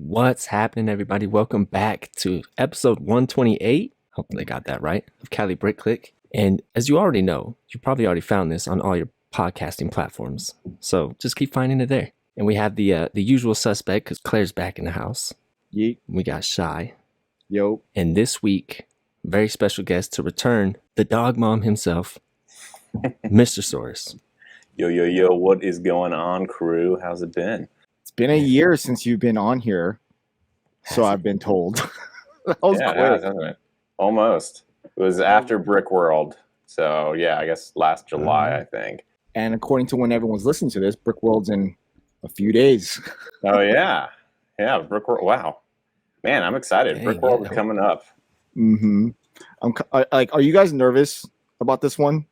What's happening, everybody? Welcome back to episode 128. Hopefully I got that right, of Cali Brick Clique. And as you already know, you probably already found this on all your podcasting platforms. So just keep finding it there. And we have the usual suspect because Claire's back in the house. Yeet. We got Shy. Yo. And this week, very special guest to return, the dog mom himself, MrSaurus. Yo, what is going on, crew? How's it been? It's been a year since you've been on here, so I've been told. That was quick. Hasn't it? Almost. It was after Brick World. So, yeah, I guess last July, I think. And according to when everyone's listening to this, Brick World's in a few days. Oh, yeah. Yeah, Brick World. Wow. Man, I'm excited. Dang, Brick World yeah. is coming up. Mm-hmm. Are you guys nervous about this one?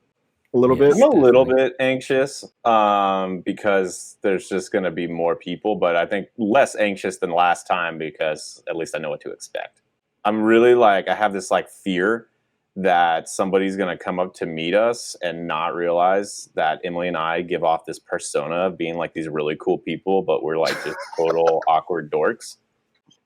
A little bit? I'm a little bit anxious because there's just going to be more people, but I think less anxious than last time because at least I know what to expect. I'm really I have this fear that somebody's going to come up to meet us and not realize that Emily and I give off this persona of being these really cool people, but we're just total awkward dorks.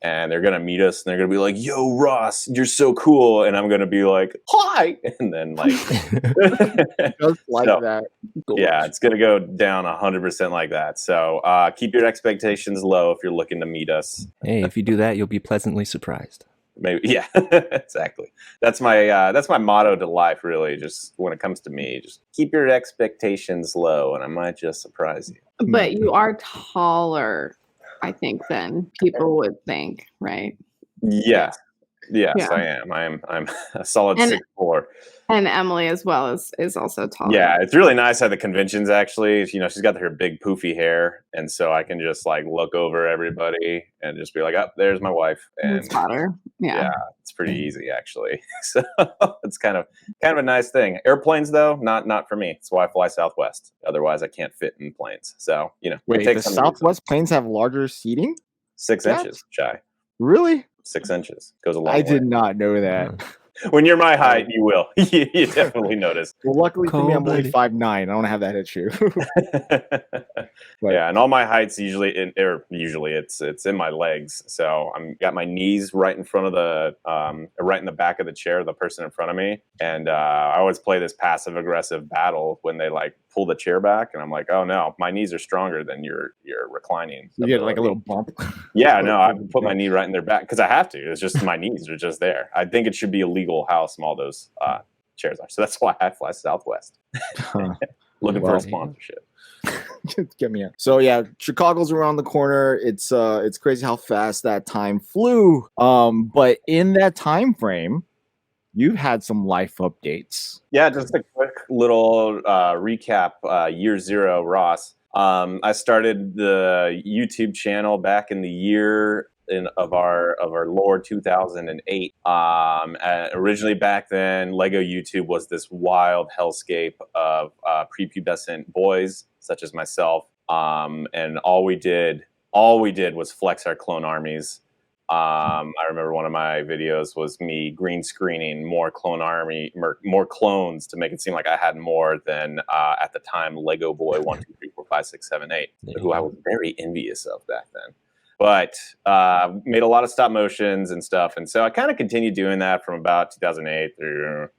And they're going to meet us and they're going to be like, yo, Ross, you're so cool. And I'm going to be like, hi. And then Just like So, that. yeah, it's going to go down 100% like that. So keep your expectations low if you're looking to meet us. Hey, if you do that, you'll be pleasantly surprised. Maybe, yeah, exactly. That's my motto to life, really. Just when it comes to me, just keep your expectations low, and I might just surprise you. But you are taller, I think, than people would think, right? Yes, Yeah. I am. I'm a solid And- 6'4". And Emily as well is also taller. Yeah, it's really nice at the conventions, actually. She's got her big poofy hair, and so I can just look over everybody and just be like, oh, there's my wife. And It's hotter. Yeah. it's pretty easy, actually. So it's kind of a nice thing. Airplanes, though, not for me. That's why I fly Southwest. Otherwise, I can't fit in planes. So, it Wait, takes the some Southwest planes have larger seating? 6 Yeah. inches, Shy. Really? 6 inches goes a long I way. did not know that. When you're my height, you will. You definitely notice. Well, luckily for me, I'm only Cold-blooded. 5'9". I don't have that issue. Yeah, and all my heights usually it's in my legs. So I'm got my knees right in front of right in the back of the chair, the person in front of me, and I always play this passive aggressive battle when they pull the chair back, and I'm like, oh no, my knees are stronger than your reclining. You get a ability. little bump. Yeah, no, I put my knee right in their back because I have to. It's just my knees are just there. I think it should be illegal how small those chairs are. So that's why I fly Southwest. Huh. Looking for Well, a sponsorship. Get me out. So yeah, Chicago's around the corner. It's crazy how fast that time flew. But in that time frame, you've had some life updates. Yeah, just a quick little recap. Year zero, Ross. I started the YouTube channel back in the year of our Lord 2008. Originally back then, Lego YouTube was this wild hellscape of prepubescent boys such as myself, and all we did was flex our clone armies. I remember one of my videos was me green screening more clones to make it seem like I had more than at the time Lego Boy 1, 2, 3, 4, 5, 6, 7, 8, who I was very envious of back then. But made a lot of stop motions and stuff, and so I kind of continued doing that from about 2008 through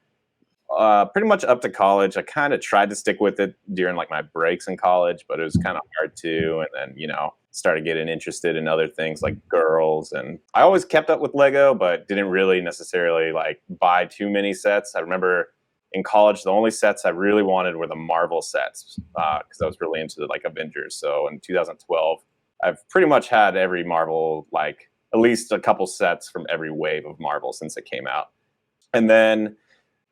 pretty much up to college. I kind of tried to stick with it during my breaks in college, but it was kind of hard to. And then started getting interested in other things like girls, and I always kept up with Lego, but didn't really necessarily buy too many sets. I remember in college the only sets I really wanted were the Marvel sets because I was really into the Avengers. So in 2012, I've pretty much had every Marvel, at least a couple sets from every wave of Marvel since it came out. And then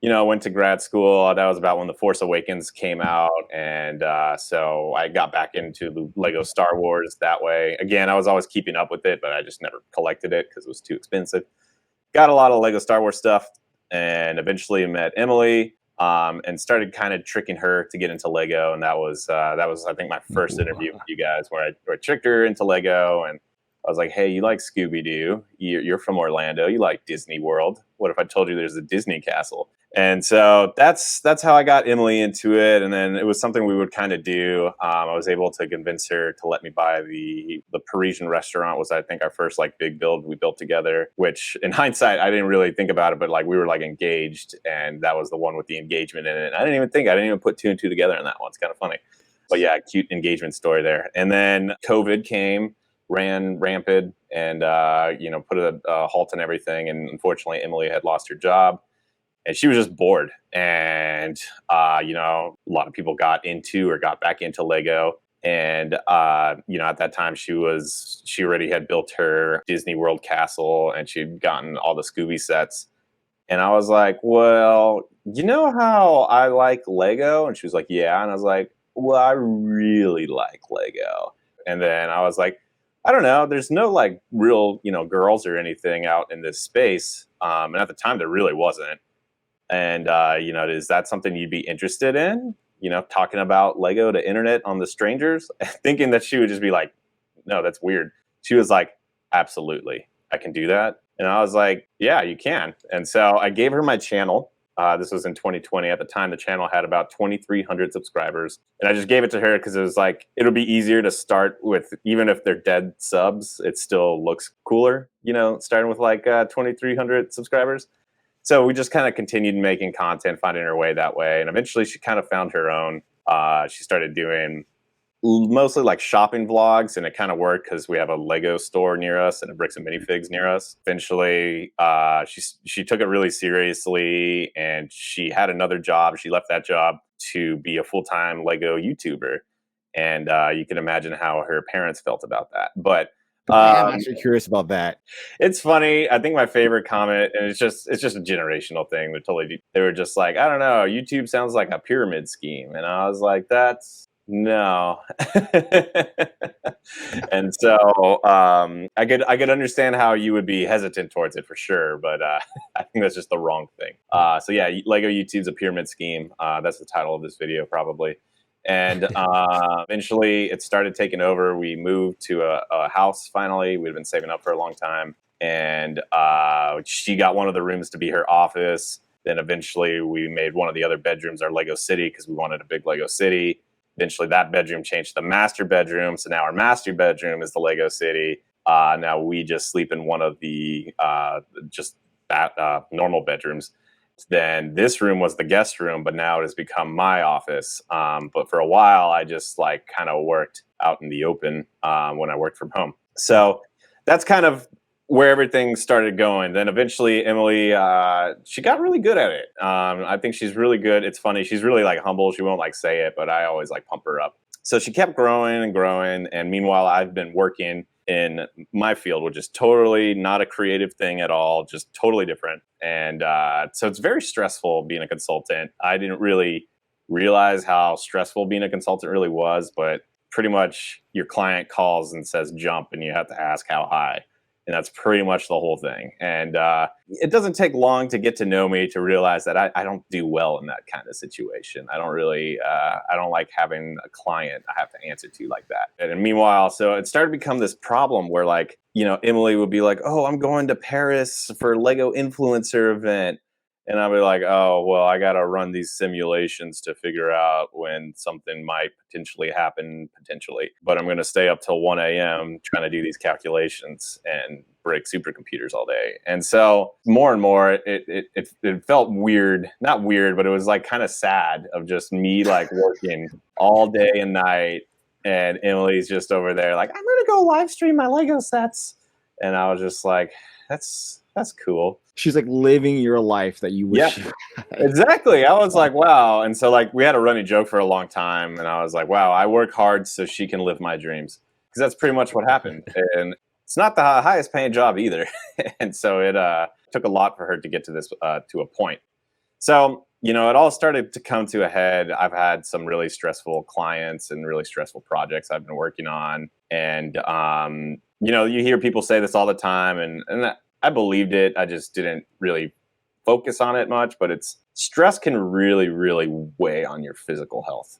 went to grad school. That was about when The Force Awakens came out. And so I got back into the Lego Star Wars that way. Again, I was always keeping up with it, but I just never collected it because it was too expensive. Got a lot of Lego Star Wars stuff and eventually met Emily and started kind of tricking her to get into Lego. And that was I think, my first interview with you guys where I tricked her into Lego. And I was like, hey, you like Scooby-Doo? You're from Orlando. You like Disney World. What if I told you there's a Disney castle? And so that's how I got Emily into it. And then it was something we would kind of do. I was able to convince her to let me buy the Parisian restaurant. Was, I think, our first like big build we built together, which in hindsight, I didn't really think about it, but like we were like engaged, and that was the one with the engagement in it. I didn't even put two and two together in that one. It's kind of funny. But yeah, cute engagement story there. And then COVID came, ran rampant, and put a halt on everything. And unfortunately, Emily had lost her job. And she was just bored. And, a lot of people got back into Lego. And, at that time she already had built her Disney World castle, and she'd gotten all the Scooby sets. And I was like, well, you know how I like Lego? And she was like, yeah. And I was like, well, I really like Lego. And then I was like, I don't know, there's no like real, girls or anything out in this space. And at the time there really wasn't. And, is that something you'd be interested in? Talking about Lego to internet on the strangers, thinking that she would just be like, no, that's weird. She was like, absolutely, I can do that. And I was like, yeah, you can. And so I gave her my channel. This was in 2020. At the time, the channel had about 2,300 subscribers. And I just gave it to her because it was like, it'll be easier to start with, even if they're dead subs, it still looks cooler, starting with like 2,300 subscribers. So we just kind of continued making content, finding her way that way. And eventually she kind of found her own. She started doing mostly like shopping vlogs, and it kind of worked because we have a Lego store near us and a Bricks and Minifigs near us. Eventually, she took it really seriously, and she had another job. She left that job to be a full-time Lego YouTuber. And you can imagine how her parents felt about that. But I'm actually curious about that. It's funny. I think my favorite comment, and it's just a generational thing. They were just like, I don't know, YouTube sounds like a pyramid scheme. And I was like, that's no. And so I could understand how you would be hesitant towards it for sure, but I think that's just the wrong thing. So yeah, Lego YouTube's a pyramid scheme. That's the title of this video probably. And eventually it started taking over. We moved to a house finally. We'd been saving up for a long time. And she got one of the rooms to be her office. Then eventually we made one of the other bedrooms our Lego City because we wanted a big Lego City. Eventually that bedroom changed to the master bedroom. So now our master bedroom is the Lego City. Now we just sleep in one of the normal bedrooms. Then this room was the guest room, but now it has become my office. But for a while, I just like kind of worked out in the open when I worked from home. So that's kind of where everything started going. Then eventually Emily, she got really good at it. I think she's really good. It's funny. She's really like humble. She won't like say it, but I always like pump her up. So she kept growing and growing. And meanwhile, I've been working in my field, which is totally not a creative thing at all, just totally different. And so it's very stressful being a consultant. I didn't really realize how stressful being a consultant really was, but pretty much your client calls and says jump, and you have to ask how high. And that's pretty much the whole thing. And it doesn't take long to get to know me to realize that I don't do well in that kind of situation. I don't really, I don't like having a client I have to answer to like that. And meanwhile, so it started to become this problem where like, Emily would be like, oh, I'm going to Paris for Lego influencer event. And I'll be like, oh, well, I got to run these simulations to figure out when something might potentially happen, But I'm going to stay up till 1 a.m. trying to do these calculations and break supercomputers all day. And so more and more, it felt weird. Not weird, but it was like kind of sad of just me like working all day and night. And Emily's just over there like, I'm going to go live stream my Lego sets. And I was just like, that's cool. She's like living your life that you wish. Yeah, exactly. I was like, wow. And so like we had a running joke for a long time. And I was like, wow, I work hard so she can live my dreams. Because that's pretty much what happened. And it's not the highest paying job either. And so it took a lot for her to get to this to a point. So, it all started to come to a head. I've had some really stressful clients and really stressful projects I've been working on. And, you hear people say this all the time. And I believed it. I just didn't really focus on it much, but stress can really, really weigh on your physical health.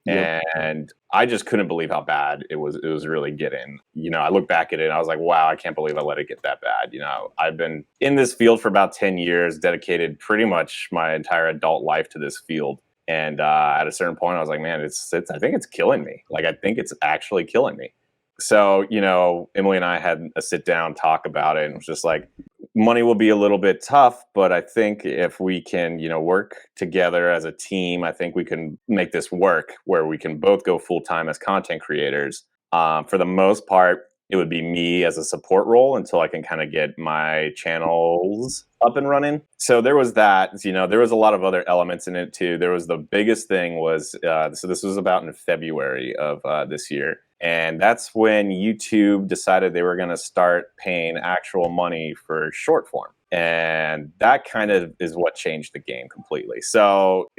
Yep. And I just couldn't believe how bad it was really getting. I look back at it and I was like, wow, I can't believe I let it get that bad. I've been in this field for about 10 years, dedicated pretty much my entire adult life to this field. And at a certain point, I was like, man, I think it's killing me. Like, I think it's actually killing me. So, Emily and I had a sit down talk about it, and it was just like, money will be a little bit tough, but I think if we can, work together as a team, I think we can make this work where we can both go full time as content creators. For the most part, it would be me as a support role until I can kind of get my channels up and running. So there was that, there was a lot of other elements in it too. There was the biggest thing was, so this was about in February of this year. And that's when YouTube decided they were going to start paying actual money for short form. And that kind of is what changed the game completely. So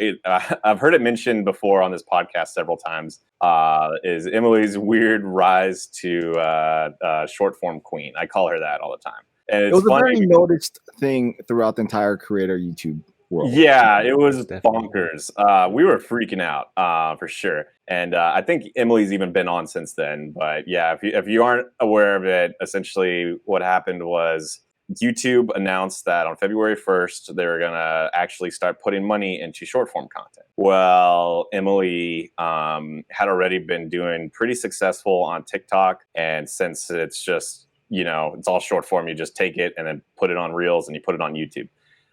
I've heard it mentioned before on this podcast several times, is Emily's weird rise to short form queen. I call her that all the time. And It was a very noticed thing throughout the entire creator YouTube world. Yeah, it was bonkers. We were freaking out for sure. And I think Emily's even been on since then. But yeah, if you aren't aware of it, essentially what happened was YouTube announced that on February 1st, they were going to actually start putting money into short form content. Well, Emily had already been doing pretty successful on TikTok. And since it's just, it's all short form, you just take it and then put it on Reels and you put it on YouTube.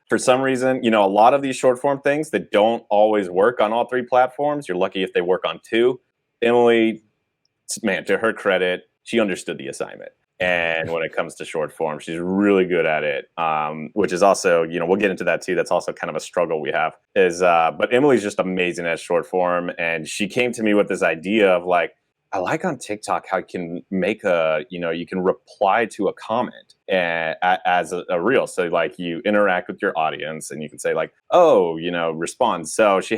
For some reason, a lot of these short form things that don't always work on all three platforms, you're lucky if they work on two. Emily, man, to her credit, she understood the assignment. And when it comes to short form, she's really good at it, which is also, we'll get into that too. That's also kind of a struggle we have but Emily's just amazing at short form. And she came to me with this idea of like, I like on TikTok how you can make you can reply to a comment as a reel. So like you interact with your audience and you can say like, oh, respond. So she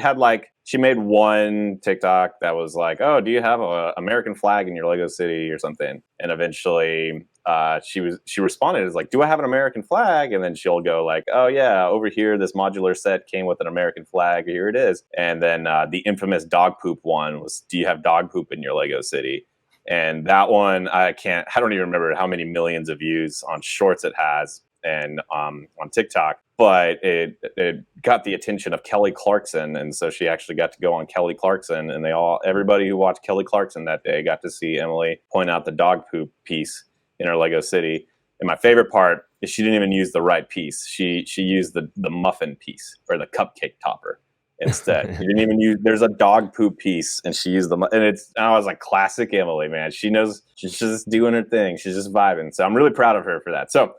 made one TikTok that was like, oh, do you have an American flag in your Lego city or something? And eventually she responded as like, do I have an American flag? And then she'll go like, oh yeah, over here, this modular set came with an American flag. Here it is. And then the infamous dog poop one was, do you have dog poop in your Lego city? And that one, I don't even remember how many millions of views on shorts it has and on TikTok, but it got the attention of Kelly Clarkson. And so she actually got to go on Kelly Clarkson, and everybody who watched Kelly Clarkson that day got to see Emily point out the dog poop piece in her Lego city. And my favorite part is she didn't even use the right piece. She used the muffin piece or the cupcake topper instead. She didn't even use, there's a dog poop piece and she used I was like, classic Emily, man. She knows, she's just doing her thing. She's just vibing. So I'm really proud of her for that. So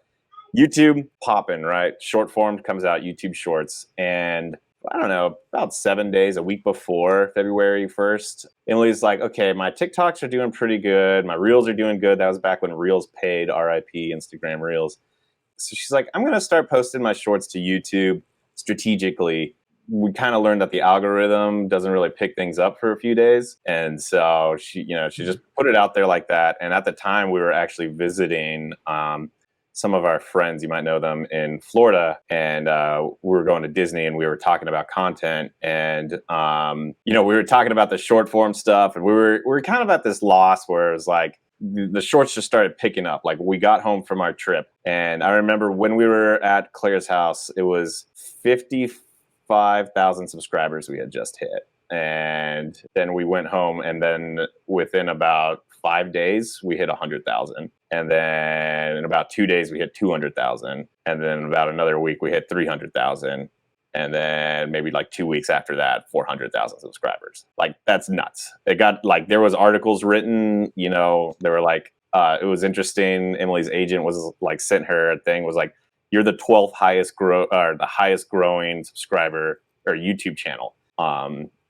YouTube popping, right? Short form comes out, YouTube Shorts. And I don't know, about 7 days, a week before February 1st, Emily's like, okay, my TikToks are doing pretty good. My Reels are doing good. That was back when Reels paid, RIP, Instagram Reels. So she's like, I'm going to start posting my shorts to YouTube strategically. We kind of learned that the algorithm doesn't really pick things up for a few days. And so she just put it out there like that. And at the time we were actually visiting some of our friends, you might know them, in Florida. And we were going to Disney and we were talking about content. And, we were talking about the short form stuff. And we were kind of at this loss where it was like, the shorts just started picking up. Like we got home from our trip. And I remember when we were at Claire's house, it was 55,000 subscribers we had just hit. And then we went home, and then within about 5 days, we hit 100,000. And then in about 2 days, we hit 200,000. And then about another week, we hit 300,000. And then maybe like 2 weeks after that, 400,000 subscribers. Like, that's nuts. It got like, there was articles written, they were like, it was interesting. Emily's agent was like, sent her a thing, was like, you're the 12th the highest growing subscriber or YouTube channel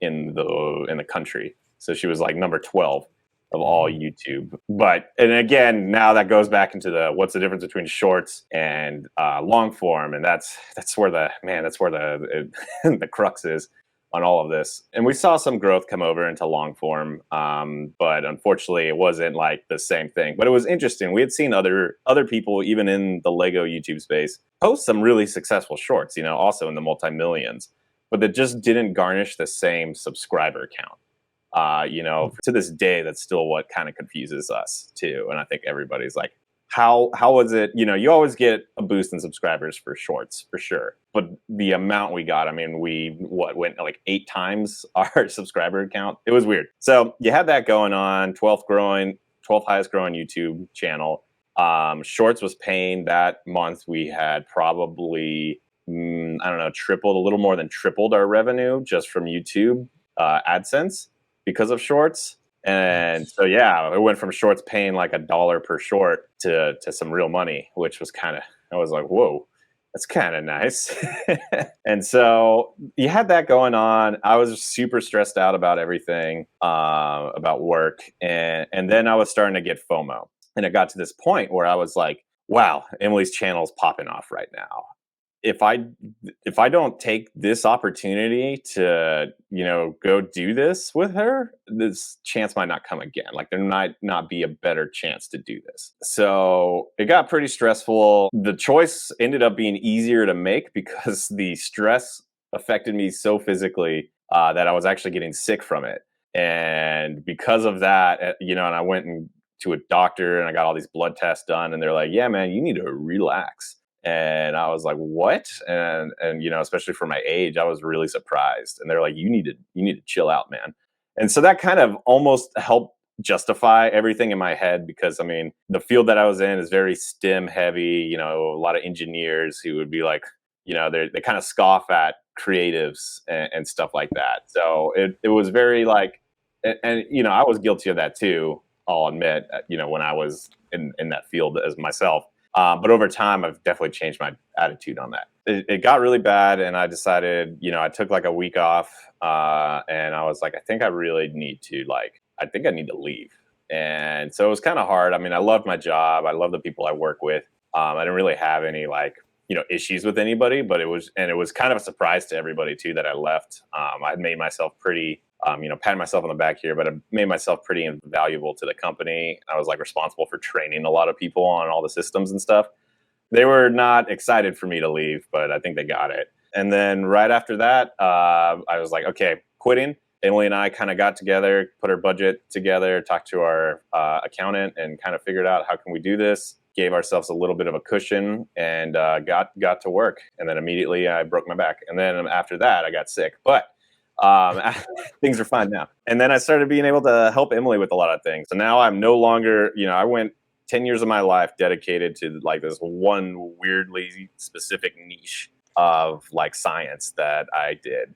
in the country. So she was like number 12 of all YouTube. And again, now that goes back into what's the difference between shorts and long form, and that's where the crux is on all of this. And we saw some growth come over into long form, but unfortunately, it wasn't like the same thing. But it was interesting. We had seen other people, even in the Lego YouTube space, post some really successful shorts, also in the multi-millions, but that just didn't garnish the same subscriber count. To this day, that's still what kind of confuses us too. And I think everybody's like, how was it? You always get a boost in subscribers for shorts for sure, but the amount we got, I mean, we went like 8 times our subscriber count. It was weird. So you had that going on. 12th highest growing YouTube channel. Shorts was paying that month. We had probably a little more than tripled our revenue just from YouTube AdSense because of shorts. And so, yeah, it went from shorts paying like $1 per short to some real money, which was I was like, whoa, that's kind of nice. And so you had that going on. I was super stressed out about everything, about work. And then I was starting to get FOMO. And it got to this point where I was like, wow, Emily's channel's popping off right now. If I don't take this opportunity to, go do this with her, this chance might not come again. Like there might not be a better chance to do this. So it got pretty stressful. The choice ended up being easier to make because the stress affected me so physically that I was actually getting sick from it. And because of that, and I went to a doctor and I got all these blood tests done and they're like, yeah, man, you need to relax. And I was like, what? And especially for my age, I was really surprised. And they're like, you need to chill out, man. And so that kind of almost helped justify everything in my head because, I mean, the field that I was in is very STEM heavy, a lot of engineers who would be like, they kind of scoff at creatives and stuff like that. So it was very like, and I was guilty of that too, I'll admit, when I was in that field as myself. But over time, I've definitely changed my attitude on that. It got really bad, and I decided, I took like a week off, and I was like, I think I really need to I need to leave. And so it was kind of hard. I mean, I loved my job. I love the people I work with. I didn't really have any issues with anybody, but it was kind of a surprise to everybody too that I left. I made myself pretty, patting myself on the back here, but I made myself pretty invaluable to the company. I was like responsible for training a lot of people on all the systems and stuff. They were not excited for me to leave, but I think they got it. And then right after that, I was like, okay, quitting. Emily and I kind of got together, put our budget together, talked to our accountant and kind of figured out how can we do this. Gave ourselves a little bit of a cushion and got to work. And then immediately I broke my back. And then after that, I got sick. But things are fine now. And then I started being able to help Emily with a lot of things. So now I'm no longer, I went 10 years of my life dedicated to like this one weirdly specific niche of like science that I did,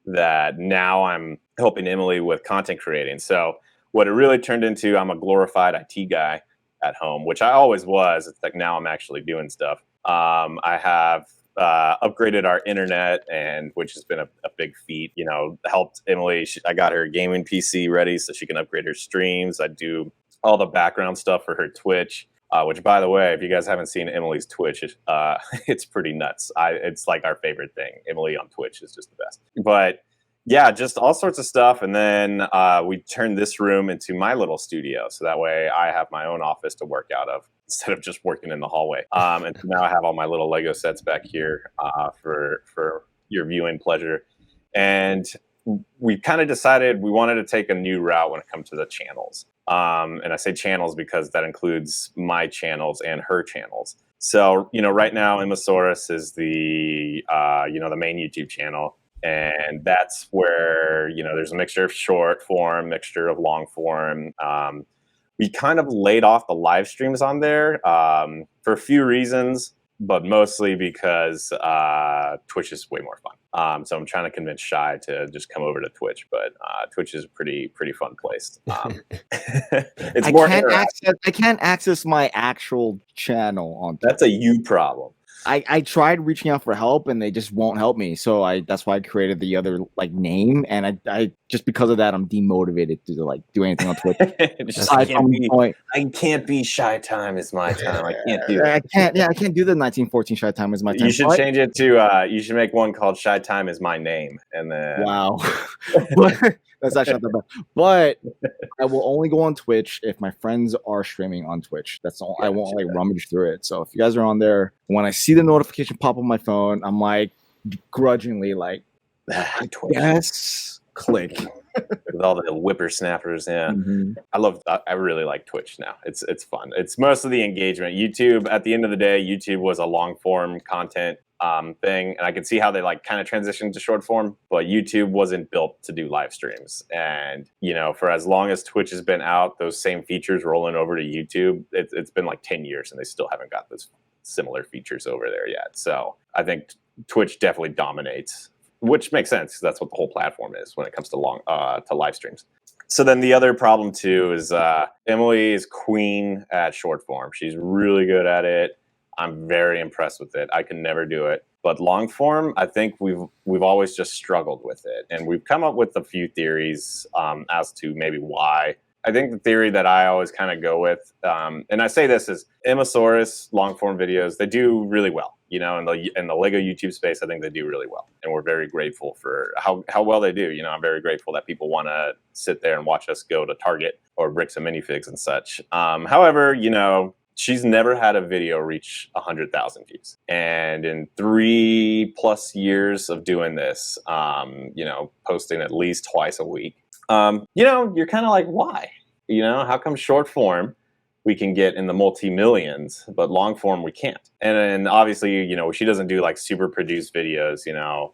that now I'm helping Emily with content creating. So what it really turned into, I'm a glorified IT guy at home, which I always was. It's like now I'm actually doing stuff. I have upgraded our internet, and which has been a big feat. Helped Emily. I got her gaming PC ready so she can upgrade her streams. I do all the background stuff for her Twitch, which, by the way, if you guys haven't seen Emily's Twitch, it's pretty nuts. It's like our favorite thing. Emily on Twitch is just the best. But yeah, just all sorts of stuff. And then we turned this room into my little studio. So that way I have my own office to work out of instead of just working in the hallway. And so now I have all my little Lego sets back here for your viewing pleasure. And we kind of decided we wanted to take a new route when it comes to the channels. And I say channels because that includes my channels and her channels. So, right now MrSaurus is the main YouTube channel. And that's where, there's a mixture of short form, mixture of long form. We kind of laid off the live streams on there for a few reasons, but mostly because Twitch is way more fun. So I'm trying to convince Shy to just come over to Twitch, but Twitch is a pretty fun place. It's I can't access my actual channel on Twitch. That's a you problem. I tried reaching out for help and they just won't help me. So that's why I created the other name. And I just because of that, I'm demotivated to do anything on Twitch. I can't be Shy Time is my time. I can't do that. I can't do the 1914 Shy Time is my time. You should change it to you should make one called Shy Time is my name. And then wow. But that's actually not that bad. But I will only go on Twitch if my friends are streaming on Twitch. That's all. I won't rummage through it. So if you guys are on there, when I see the notification pop on my phone, I'm grudgingly yes, click. with all the whippersnappers. Yeah, Mhm. I really like Twitch now. It's fun. It's most of the engagement. YouTube, at the end of the day, YouTube was a long form content thing, and I could see how they like kind of transitioned to short form, but YouTube wasn't built to do live streams. And for as long as Twitch has been out, those same features rolling over to YouTube, it's been like 10 years and they still haven't got those similar features over there yet. So I think Twitch definitely dominates, which makes sense because that's what the whole platform is when it comes to to live streams. So then the other problem too is Emily is queen at short form. She's really good at it. I'm very impressed with it. I can never do it. But long form, I think we've always just struggled with it. And we've come up with a few theories as to maybe why. I think the theory that I always kind of go with, and I say this is MrSaurus long form videos, they do really well. In the Lego YouTube space, I think they do really well. And we're very grateful for how well they do. I'm very grateful that people want to sit there and watch us go to Target or bricks and minifigs and such. However, she's never had a video reach 100,000 views. And in 3+ years of doing this, posting at least twice a week, you're kind of like, why? How come short form we can get in the multi-millions, but long form we can't? And then obviously, she doesn't do like super produced videos,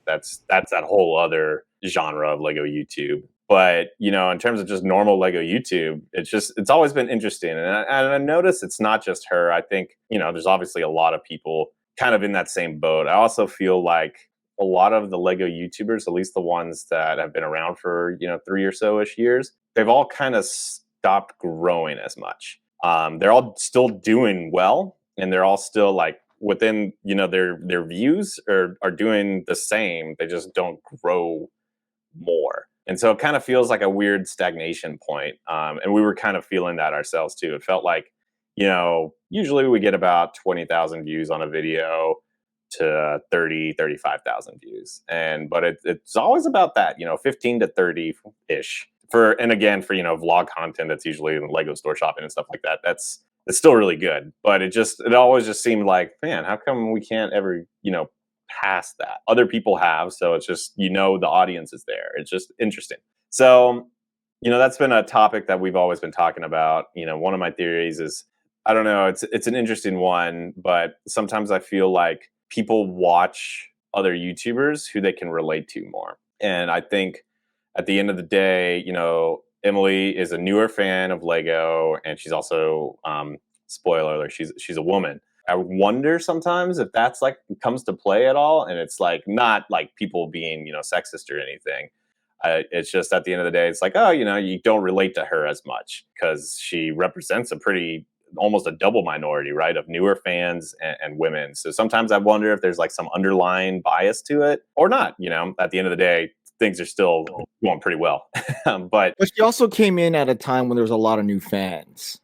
that's that whole other genre of Lego YouTube. But, in terms of just normal Lego YouTube, it's always been interesting. And I notice it's not just her. I think, there's obviously a lot of people kind of in that same boat. I also feel like a lot of the Lego YouTubers, at least the ones that have been around for, 3 or so-ish years, they've all kind of stopped growing as much. They're all still doing well, and they're all still like within, their views are doing the same. They just don't grow more. And so it kind of feels like a weird stagnation point. And we were kind of feeling that ourselves too. It felt like, usually we get about 20,000 views on a video to 30, 35,000 views. But it's always about that, 15 to 30-ish. For vlog content that's usually in the Lego store shopping and stuff like that. It's still really good. But it always just seemed like, man, how come we can't ever, past that? Other people have, so it's just the audience is there. It's just interesting. So that's been a topic that we've always been talking about. One of my theories is, I don't know, it's an interesting one, but sometimes I feel like people watch other YouTubers who they can relate to more. And I think at the end of the day, Emily is a newer fan of Lego, and she's also spoiler alert, she's a woman. I wonder sometimes if that's like comes to play at all, and it's like not like people being sexist or anything. It's just at the end of the day, it's like, oh, you don't relate to her as much because she represents almost a double minority, right, of newer fans and women. So sometimes I wonder if there's like some underlying bias to it or not. At the end of the day, things are still going pretty well. but she also came in at a time when there was a lot of new fans.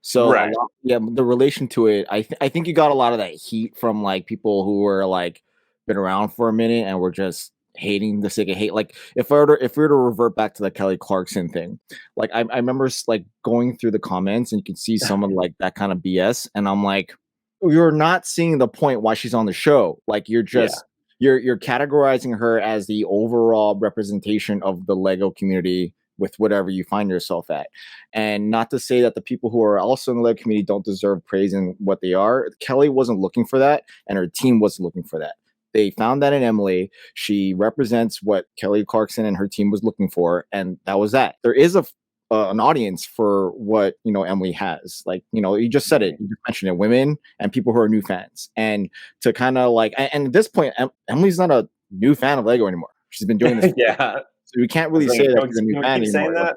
So right. The relation to it, I think you got a lot of that heat from like people who were like been around for a minute and were just hating the sake of hate. Like if we were to revert back to the Kelly Clarkson thing, like I remember like going through the comments and you can see some of like that kind of BS, and I'm like, you're not seeing the point why she's on the show. Like you're just you're categorizing her as the overall representation of the Lego community with whatever you find yourself at. And not to say that the people who are also in the Lego community don't deserve praise in what they are. Kelly wasn't looking for that, and her team wasn't looking for that. They found that in Emily. She represents what Kelly Clarkson and her team was looking for, and that was that. There is an audience for what Emily has. Like you just said it. You just mentioned it. Women and people who are new fans, and to kind of like. And at this point, Emily's not a new fan of Lego anymore. She's been doing this. Yeah. So we can't really say that she's a new fan anymore.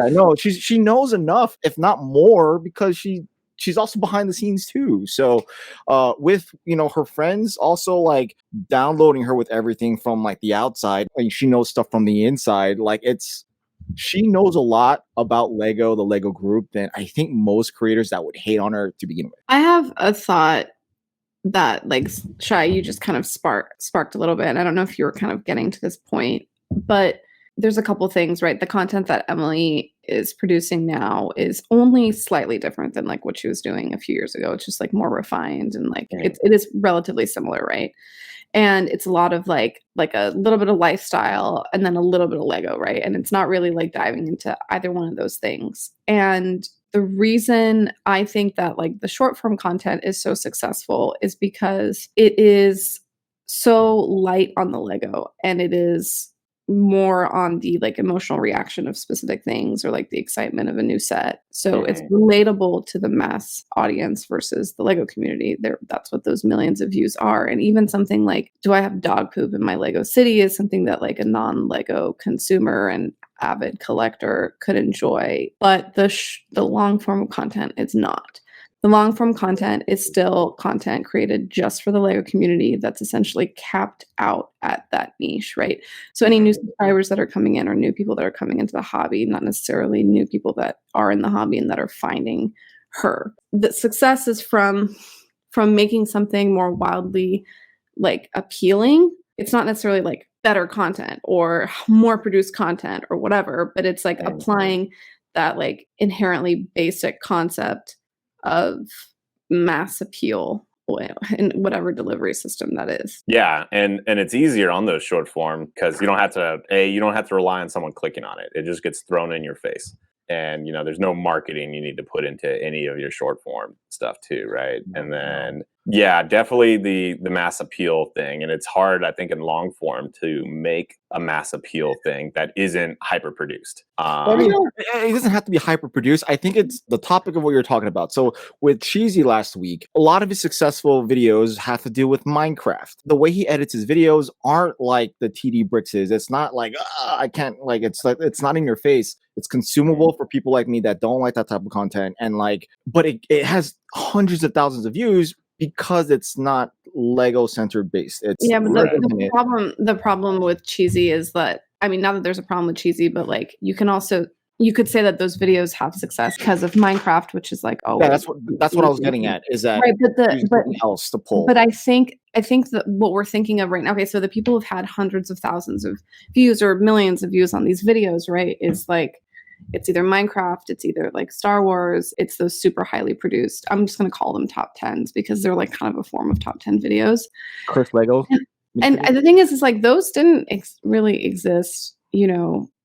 I know she knows enough, if not more, because she's also behind the scenes too. So with her friends also like downloading her with everything from like the outside, like she knows stuff from the inside. Like she knows a lot about Lego, the Lego group, than I think most creators that would hate on her to begin with. I have a thought that like Shai, you just kind of sparked a little bit. I don't know if you were kind of getting to this point, but there's a couple things, right? The content that Emily is producing now is only slightly different than like what she was doing a few years ago. It's just like more refined and like it is relatively similar, right? And it's a lot of like a little bit of lifestyle and then a little bit of Lego, right? And it's not really like diving into either one of those things. And the reason I think that like the short form content is so successful is because it is so light on the Lego, and it is more on the like emotional reaction of specific things or like the excitement of a new set. So it's relatable to the mass audience versus the Lego community. That's what those millions of views are. And even something like, do I have dog poop in my Lego city, is something that like a non-Lego consumer and avid collector could enjoy. But the long form content is not. The long form content is still content created just for the Lego community that's essentially capped out at that niche, right? So any new subscribers that are coming in, or new people that are coming into the hobby, not necessarily new people that are in the hobby and that are finding her. The success is from making something more wildly like appealing. It's not necessarily like better content or more produced content or whatever, but it's like applying that like inherently basic concept of mass appeal in whatever delivery system that is. Yeah, and it's easier on those short form because you don't have to rely on someone clicking on it. It just gets thrown in your face. And there's no marketing you need to put into any of your short form stuff too, right? And then definitely the mass appeal thing. And it's hard, I think, in long form to make a mass appeal thing that isn't hyper produced. It doesn't have to be hyper produced. I think it's the topic of what you're talking about. So with Cheesy last week, a lot of his successful videos have to do with Minecraft. The way he edits his videos aren't like the TD Bricks is. It's not like I can't like it's not in your face. It's consumable for people like me that don't like that type of content, and like, but it has hundreds of thousands of views because it's not Lego centered based. It's but the problem with Cheesy is that, I mean, not that there's a problem with Cheesy, but like you could say that those videos have success because of Minecraft, which is like, that's what I was getting at, is that right, but else to pull. But I think that what we're thinking of right now, okay, so the people who've had hundreds of thousands of views or millions of views on these videos, right, is like, it's either Minecraft, it's either like Star Wars, it's those super highly produced. I'm just going to call them top 10s because they're like kind of a form of top 10 videos. Chris Lego. And the thing is like those didn't really exist,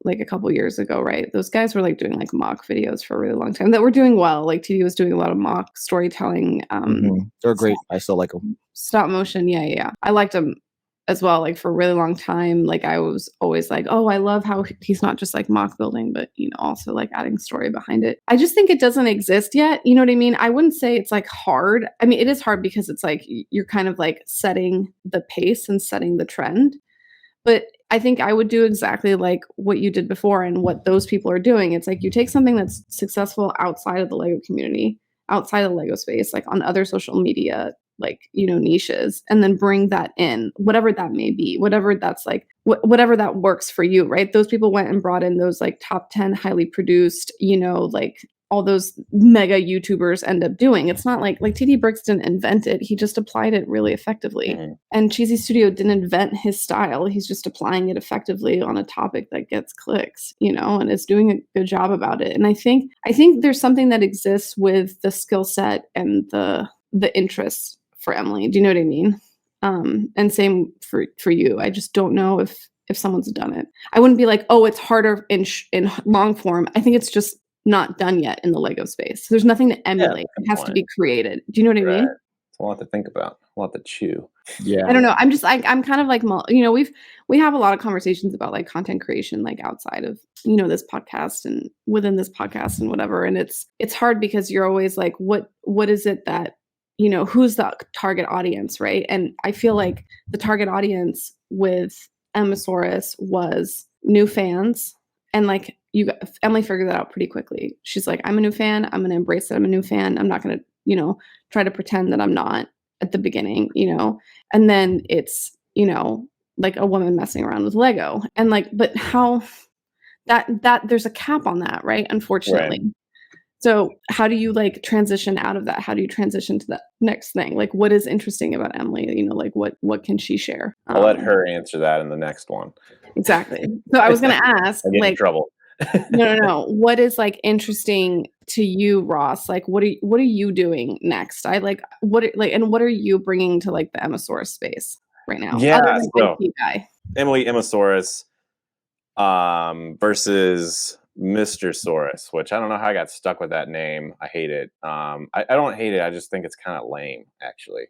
like a couple years ago, right? Those guys were like doing like mock videos for a really long time that were doing well. Like TD was doing a lot of mock storytelling. They're great. I still like them. Stop motion. Yeah. I liked them as well, like for a really long time. Like I was always like, oh, I love how he's not just like mock building, but also like adding story behind it. I just think it doesn't exist yet. You know what I mean? I wouldn't say it's like hard. I mean, it is hard because it's like you're kind of like setting the pace and setting the trend. But I think I would do exactly like what you did before and what those people are doing. It's like you take something that's successful outside of the Lego community, outside of the Lego space, like on other social media, like, niches, and then bring that in, whatever that may be, whatever that's like, whatever that works for you, right? Those people went and brought in those like top 10 highly produced, like all those mega YouTubers end up doing. It's not like TD Bricks didn't invent it. He just applied it really effectively. And Cheesy Studio didn't invent his style. He's just applying it effectively on a topic that gets clicks, and is doing a good job about it. And I think there's something that exists with the skill set and the interests for Emily. Do you know what I mean? And same for you. I just don't know if someone's done it. I wouldn't be like, oh, it's harder in long form. I think it's just not done yet in the Lego space. So there's nothing to emulate. It has to be created. Do you know what I mean? It's a lot to think about, a lot to chew. Yeah. I don't know. I'm just like, I'm kind of like, we have a lot of conversations about like content creation, like outside of, this podcast and within this podcast and whatever. And it's hard because you're always like, what is it that, who's the target audience, right? And I feel like the target audience with MrSaurus was new fans. And like Emily figured that out pretty quickly. She's like, I'm a new fan. I'm going to embrace it. I'm a new fan. I'm not going to, try to pretend that I'm not at the beginning, and then it's, like a woman messing around with Lego and like, but how that there's a cap on that, right? Unfortunately. Right. So how do you like transition out of that? How do you transition to that next thing? Like what is interesting about Emily? Like what can she share? I'll let her answer that in the next one. Exactly. So I was going to ask, I get in trouble. No. What is like interesting to you, Ross? Like, what are you doing next? And what are you bringing to like the MrSaurus space? right now. Yeah, Other than so IT guy. MrSaurus versus MrSaurus, which I don't know how I got stuck with that name. I hate it. I don't hate it. I just think it's kind of lame, actually.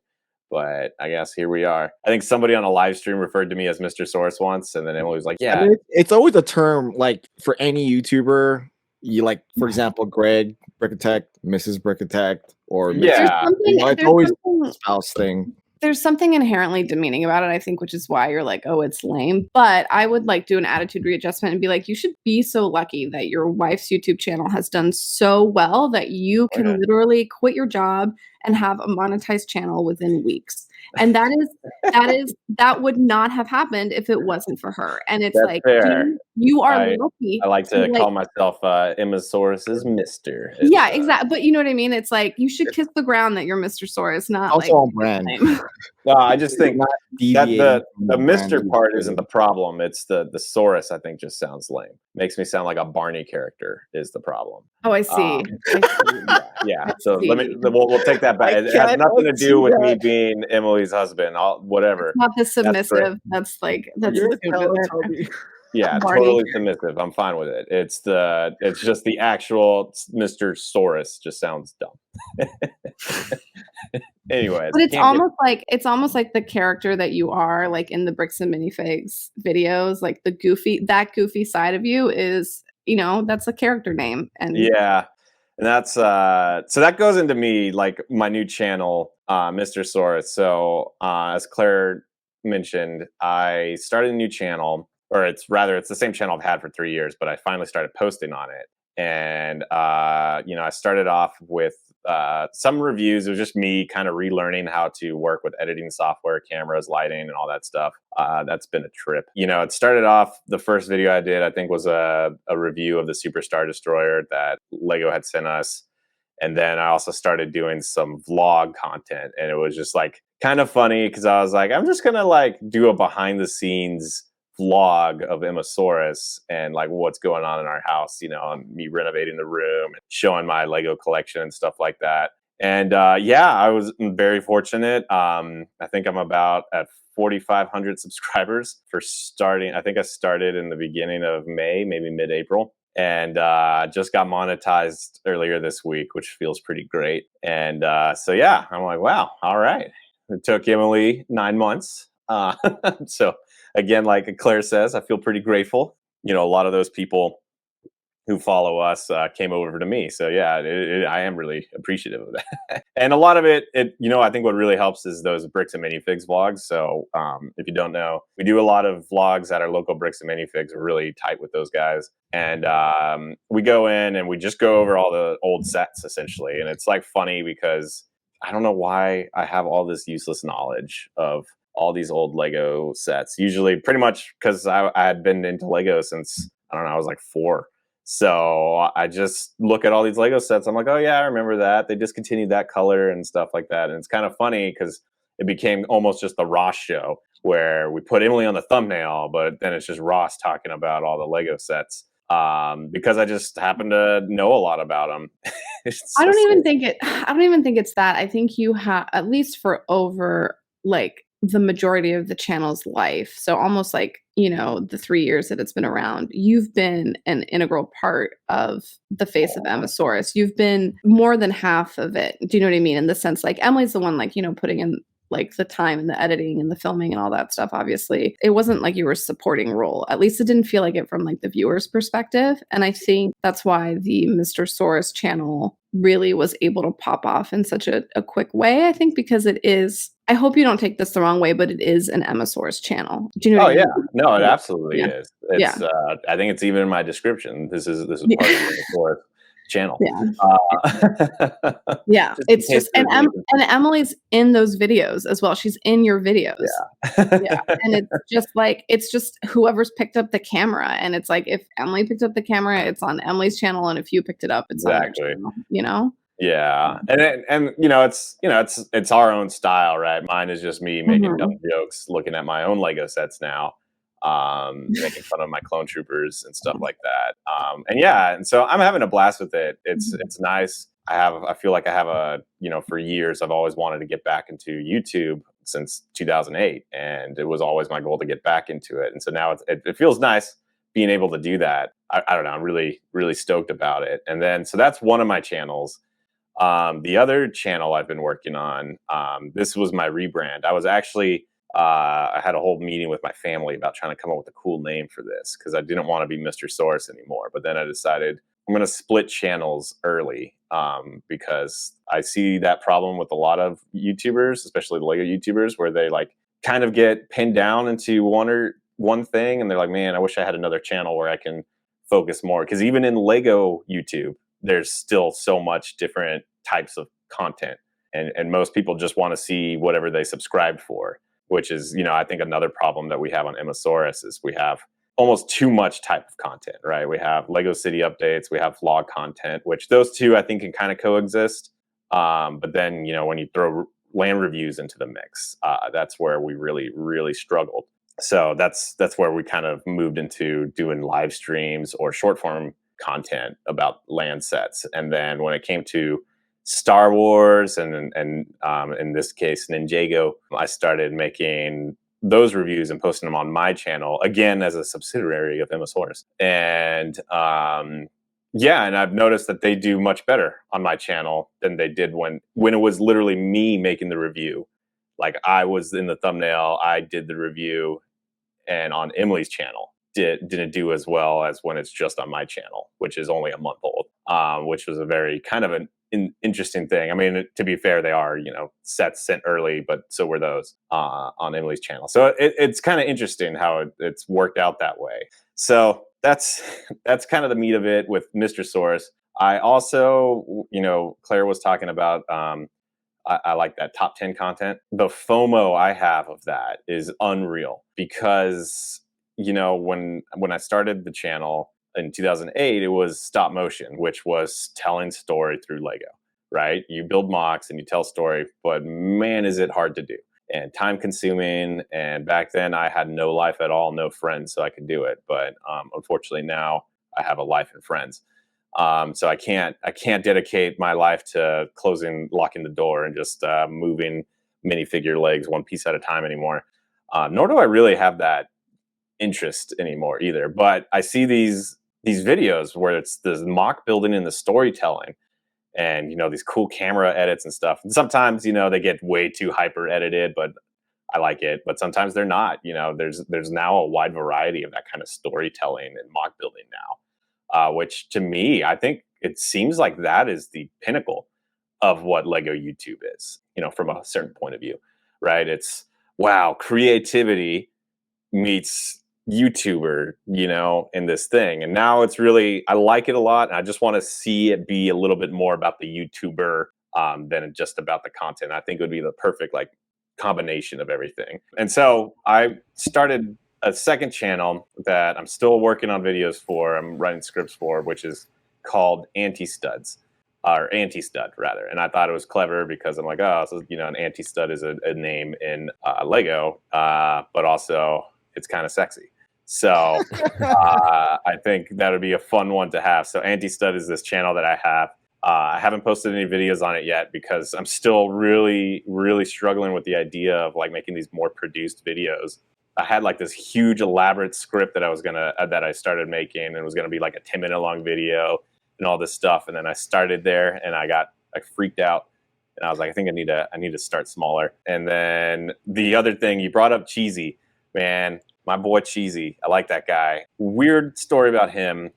But I guess here we are. I think somebody on a live stream referred to me as MrSaurus once, and then Emily was like, I "Yeah, mean, it's always a term like for any YouTuber. You like, for example, Greg Brickatech, Mrs. Brickatech, or Yeah. it's always a spouse thing. There's something inherently demeaning about it, I think, which is why you're like, oh, it's lame. But I would like do an attitude readjustment and be like, you should be so lucky that your wife's YouTube channel has done so well that you can literally quit your job and have a monetized channel within weeks. And that would not have happened if it wasn't for her. And it's That's like, fair. you are lucky. I like to call myself MrSaurus's Mister. Yeah, exactly. But you know what I mean? It's like you should kiss the ground that you're MrSaurus, not Also like on brand. No, I just think Not that deviating the from Mister brand. part isn't the problem. It's the Saurus. I think just sounds lame. Makes me sound like a Barney character is the problem. Oh, I see. Yeah. So we'll take that back. It has nothing to do with me being Emily's husband. Whatever. It's not the submissive. That's Yeah, Barney. totally submissive. I'm fine with it. It's just the actual MrSaurus just sounds dumb. Anyways, but it's almost like the character that you are, like in the Bricks and Minifigs videos, like the goofy side of you is, that's a character name. And yeah, and that's so that goes into me, like my new channel, MrSaurus. So as Claire mentioned, I started a new channel. Or it's the same channel I've had for 3 years, but I finally started posting on it. And, I started off with some reviews. It was just me kind of relearning how to work with editing software, cameras, lighting, and all that stuff. That's been a trip. It started off, the first video I did, I think, was a review of the Superstar Destroyer that Lego had sent us. And then I also started doing some vlog content. And it was just like kind of funny because I was like, I'm just going to like do a behind the scenes vlog of MrSaurus and like what's going on in our house, and me renovating the room and showing my Lego collection and stuff like that. And I was very fortunate. I think I'm about at 4,500 subscribers for starting. I think I started in the beginning of May, maybe mid-April. And just got monetized earlier this week, which feels pretty great. And I'm like, wow, all right. It took Emily 9 months. So again, like Claire says, I feel pretty grateful. A lot of those people who follow us came over to me. So yeah, I am really appreciative of that. And a lot of it, I think what really helps is those Bricks and Minifigs vlogs. So if you don't know, we do a lot of vlogs at our local Bricks and Minifigs. We're really tight with those guys. And we go in and we just go over all the old sets essentially. And it's like funny because I don't know why I have all this useless knowledge of all these old Lego sets, usually pretty much because I had been into Lego since, I don't know, I was like 4. So I just look at all these Lego sets. I'm like, oh yeah, I remember that. They discontinued that color and stuff like that. And it's kind of funny because it became almost just the Ross show where we put Emily on the thumbnail, but then it's just Ross talking about all the Lego sets. Because I just happen to know a lot about them. I don't even think it's that. I think you have, at least for over like the majority of the channel's life, so almost like the 3 years that it's been around, you've been an integral part of the face of MrSaurus. You've been more than half of it. Do you know what I mean? In the sense, like Emily's the one, like putting in like the time and the editing and the filming and all that stuff. Obviously, it wasn't like you were a supporting role. At least it didn't feel like it from like the viewer's perspective. And I think that's why the MrSaurus channel really was able to pop off in such a quick way. I think because it is, I hope you don't take this the wrong way, but it is an MrSaurus channel. Do you know what I mean? No, it absolutely is. It's I think it's even in my description. This is part of the MrSaurus channel. It's just and Emily's in those videos as well. She's in your videos. And it's just whoever's picked up the camera, and it's like if Emily picked up the camera, it's on Emily's channel, and if you picked it up, it's on your channel, Yeah, and it's our own style, right? Mine is just me making dumb jokes, looking at my own Lego sets now, making fun of my clone troopers and stuff like that. And so I'm having a blast with it. It's nice. I feel like I have for years I've always wanted to get back into YouTube, since 2008, and it was always my goal to get back into it. And so now it feels nice being able to do that. I don't know. I'm really, really stoked about it. And then, so that's one of my channels. The other channel I've been working on, this was my rebrand. I was actually, I had a whole meeting with my family about trying to come up with a cool name for this, because I didn't want to be MrSaurus anymore. But then I decided I'm going to split channels early, because I see that problem with a lot of YouTubers, especially the Lego YouTubers, where they like kind of get pinned down into one thing, and they're like, man, I wish I had another channel where I can focus more. Because even in Lego YouTube, there's still so much different types of content, and most people just want to see whatever they subscribed for, which is, I think another problem that we have on MrSaurus is we have almost too much type of content, right? We have Lego City updates, we have vlog content, which those two I think can kind of coexist. But then, when you throw land reviews into the mix, that's where we really, really struggled. So that's where we kind of moved into doing live streams or short form content about land sets. And then when it came to Star Wars and in this case Ninjago, I started making those reviews and posting them on my channel, again as a subsidiary of MrSaurus. And and I've noticed that they do much better on my channel than they did when it was literally me making the review. Like, I was in the thumbnail, I did the review, and on Emily's channel didn't do as well as when it's just on my channel, which is only a month old, which was a very kind of an interesting thing. I mean, to be fair, they are, sets sent early, but so were those on Emily's channel. So it's kind of interesting how it's worked out that way. So that's kind of the meat of it with MrSaurus. I also, Claire was talking about, I like that top 10 content. The FOMO I have of that is unreal, because, when I started the channel in 2008, it was stop motion, which was telling story through Lego, right? You build mocks and you tell story, but man, is it hard to do and time consuming. And back then I had no life at all, no friends, so I could do it. But unfortunately now I have a life and friends. So I can't dedicate my life to locking the door and just moving minifigure legs one piece at a time anymore. Nor do I really have that interest anymore either. But I see these videos where it's the mock building and the storytelling, and these cool camera edits and stuff. And sometimes they get way too hyper edited, but I like it. But sometimes they're not. There's now a wide variety of that kind of storytelling and mock building now. Which to me, I think it seems like that is the pinnacle of what Lego YouTube is, from a certain point of view, right? It's, wow, creativity meets YouTuber, in this thing. And now it's really, I like it a lot. And I just want to see it be a little bit more about the YouTuber than just about the content. I think it would be the perfect combination of everything. And so I started a second channel that I'm still working on videos for, I'm writing scripts for, which is called Anti-Studs, or Anti-Stud rather. And I thought it was clever because I'm like, oh, so, an anti-stud is a name in Lego, but also it's kind of sexy. So I think that would be a fun one to have. So Anti-Stud is this channel that I have. I haven't posted any videos on it yet because I'm still really, really struggling with the idea of making these more produced videos. I had this huge elaborate script that I started making, and it was going to be a 10-minute long video and all this stuff. And then I started there and I got freaked out, and I was like, I think I need to start smaller. And then the other thing, you brought up Cheesy, man, my boy Cheesy. I like that guy. Weird story about him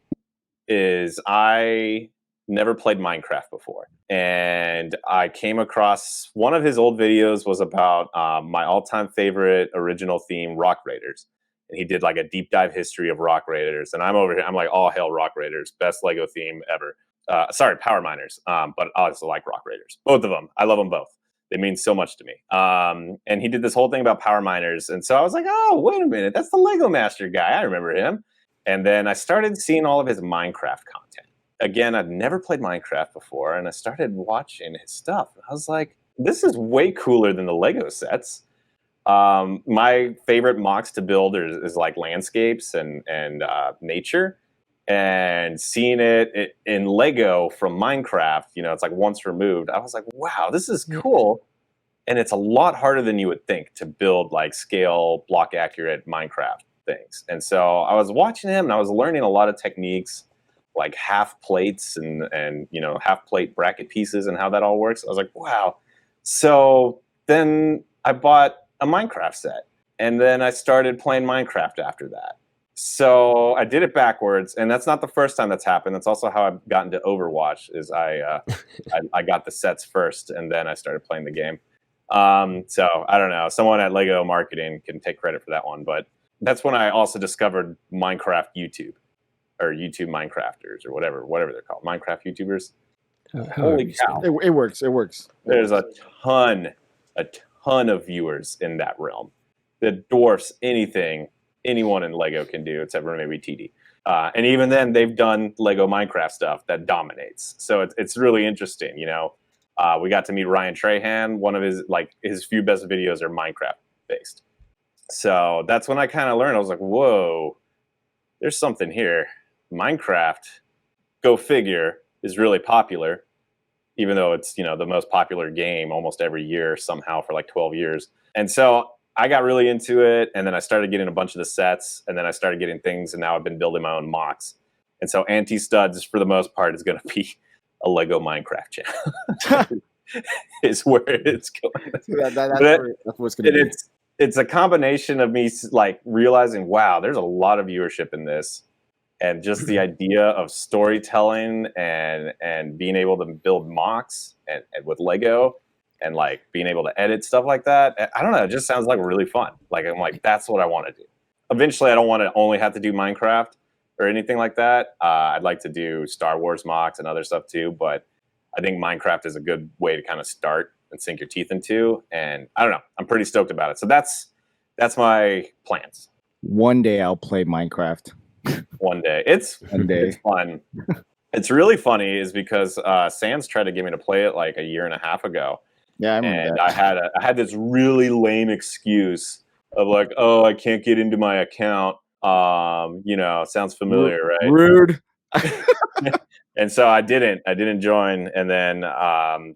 is I never played Minecraft before. And I came across one of his old videos was about my all-time favorite original theme, Rock Raiders. And he did a deep dive history of Rock Raiders. And I'm over here, I'm like, all hail Rock Raiders, best Lego theme ever. Sorry, Power Miners, but I also like Rock Raiders. Both of them. I love them both. They mean so much to me. And he did this whole thing about Power Miners. And so I was like, oh, wait a minute. That's the Lego Master guy. I remember him. And then I started seeing all of his Minecraft content. Again, I'd never played Minecraft before, and I started watching his stuff. I was like, this is way cooler than the Lego sets. My favorite mocks to build is landscapes and nature. And seeing it in Lego from Minecraft, it's once removed. I was like, wow, this is cool. And it's a lot harder than you would think to build like scale, block accurate Minecraft things. And so I was watching him and I was learning a lot of techniques, like half plates and half plate bracket pieces and how that all works. I was like, wow. So then I bought a Minecraft set, and then I started playing Minecraft after that. So I did it backwards, and that's not the first time that's happened. That's also how I've gotten to Overwatch. Is I got the sets first, and then I started playing the game. So I don't know. Someone at Lego Marketing can take credit for that one, but that's when I also discovered Minecraft YouTube, or YouTube Minecrafters, or whatever they're called, Minecraft YouTubers. Holy cow! It works. There's a ton of viewers in that realm that dwarfs anyone in Lego can do, except for maybe TD. And even then, they've done Lego Minecraft stuff that dominates. So it's really interesting. We got to meet Ryan Trahan. One of his few best videos are Minecraft based. So that's when I kind of learned. I was like, whoa, there's something here. Minecraft, go figure, is really popular, even though it's the most popular game almost every year somehow for like 12 years. And so I got really into it, and then I started getting a bunch of the sets, and then I started getting things, and now I've been building my own mocks. And so Anti-Studs, for the most part, is going to be a Lego Minecraft channel. Is where it's going. That's what's going to be. It's a combination of me like realizing, wow, there's a lot of viewership in this, and just the idea of storytelling and being able to build mocks and with Lego. And like being able to edit stuff like that. I don't know. It just sounds like really fun. Like, I'm like, that's what I want to do. Eventually, I don't want to only have to do Minecraft or anything like that. I'd like to do Star Wars mocks and other stuff too. But I think Minecraft is a good way to kind of start and sink your teeth into. And I don't know. I'm pretty stoked about it. So that's my plans. One day I'll play Minecraft. One day. It's fun. It's really funny is because Sans tried to get me to play it like a year and a half ago. Yeah, I remember that. I had this really lame excuse of like, oh, I can't get into my account. Sounds familiar, right? Rude. And so I didn't join. And then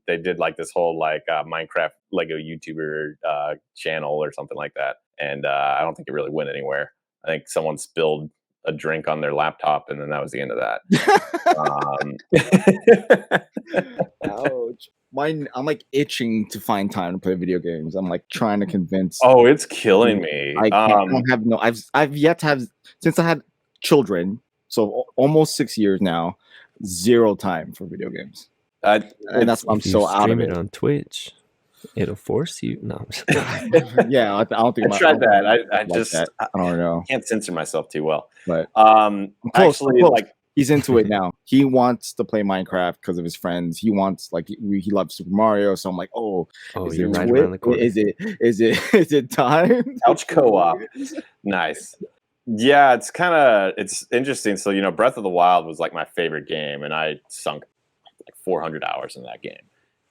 they did like this whole like Minecraft Lego YouTuber channel or something like that. And I don't think it really went anywhere. I think someone spilled a drink on their laptop, and then that was the end of that. Ouch. I'm like itching to find time to play video games. I'm like trying to convince. Oh, it's killing me. I've yet to have, since I had children, so almost 6 years now, zero time for video games. And that's why I'm so out of it. Stream it on Twitch. It'll force you. No. Yeah, I don't think I tried that. I don't know. Can't censor myself too well. But close. Like he's into it now. He wants to play Minecraft because of his friends. He wants he loves Super Mario. So I'm like, you're right around the corner. Is it time? Couch co-op. Nice. Yeah, it's interesting. So Breath of the Wild was like my favorite game, and I sunk like 400 hours in that game.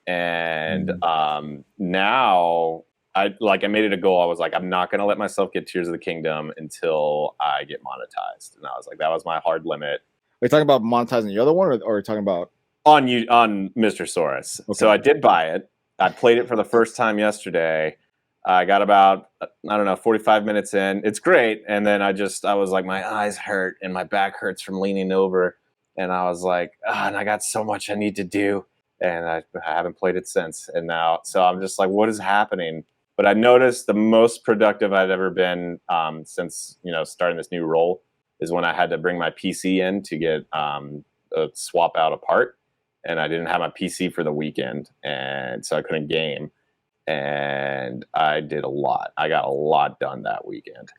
And now I made it a goal. I was like, I'm not going to let myself get Tears of the Kingdom until I get monetized. And I was like, that was my hard limit. Are you talking about monetizing the other one, or are you talking about on MrSaurus? Okay. So I did buy it. I played it for the first time yesterday. I got about 45 minutes in. It's great. And then I was like, my eyes hurt and my back hurts from leaning over. And I was like, and I got so much I need to do. And I haven't played it since. And now, so I'm just like, what is happening? But I noticed the most productive I've ever been since, starting this new role is when I had to bring my PC in to get swap out a part. And I didn't have my PC for the weekend. And so I couldn't game. And I did a lot. I got a lot done that weekend.